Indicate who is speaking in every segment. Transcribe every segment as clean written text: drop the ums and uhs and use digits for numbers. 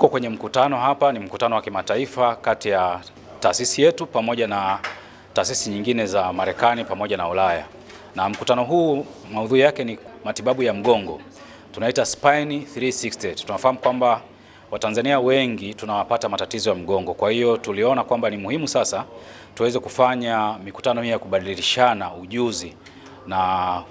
Speaker 1: Tuko kwenye mkutano hapa, ni mkutano wa kimataifa kati ya taasisi yetu pamoja na taasisi nyingine za Marekani pamoja na Ulaya. Na mkutano huu maudhui yake ni matibabu ya mgongo. Tunaita Spine 360. Tunafahamu kwamba Watanzania wengi tunawapata matatizo ya mgongo. Kwa hiyo tuliona kwamba ni muhimu sasa tuweze kufanya mikutano hii ya kubadilishana ujuzi na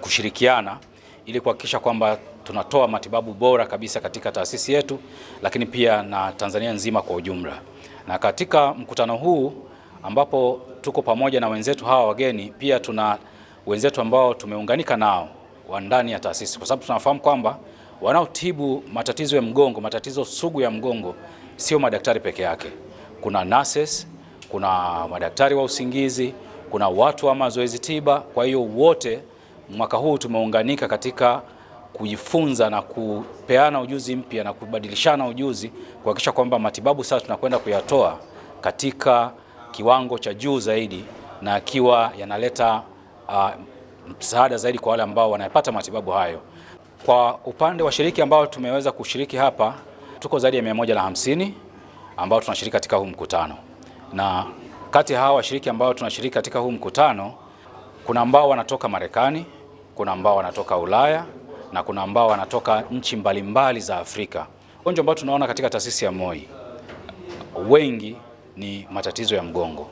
Speaker 1: kushirikiana ili kuhakikisha kwamba tunatoa matibabu bora kabisa katika taasisi yetu, lakini pia na Tanzania nzima kwa ujumla. Na katika mkutano huu ambapo tuko pamoja na wenzetu hawa wageni, pia tuna wenzetu ambao tumeunganika nao wa ndani ya taasisi, kwa sababu tunafahamu kwamba wanaotibu matatizo ya mgongo, matatizo sugu ya mgongo, sio madaktari peke yake. Kuna nurses, kuna madaktari wa usingizi, kuna watu wa mazoezi tiba. Kwa hiyo wote mwaka huu tumeunganika katika kujifunza na kupeana ujuzi mpya na kubadilishana ujuzi kuhakikisha kwamba matibabu sasa tunakwenda kuyatoa katika kiwango cha juu zaidi na akiwa yanaleta msaada zaidi kwa wale ambao wanapata matibabu hayo. Kwa upande wa shiriki ambao tumeweza kushiriki hapa, tuko zaidi ya 150 ambao tunashiriki katika huu mkutano. Na kati ya hawa washiriki ambao tunashiriki katika huu mkutano, kuna ambao wanatoka Marekani, kuna ambao wanatoka Ulaya na kuna ambao wanatoka nchi mbalimbali za Afrika. Wagonjwa ambao tunaona katika taasisi ya MOI wengi ni matatizo ya mgongo.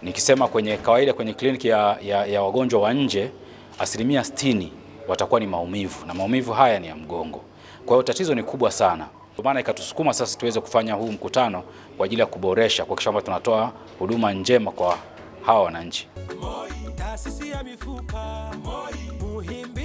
Speaker 1: Nikisema kwenye kawaida kwenye kliniki ya wagonjwa wa nje, 60% watakuwa ni maumivu, na maumivu haya ni ya mgongo. Kwa hiyo tatizo ni kubwa sana. Kwa maana ikatusukuma sasa tuweze kufanya huu mkutano kwa ajili ya kuboresha, kuhakikisha kwamba tunatoa huduma njema kwa hawa wananchi. MOI, taasisi ya mifupa, MOI, Muhimbili.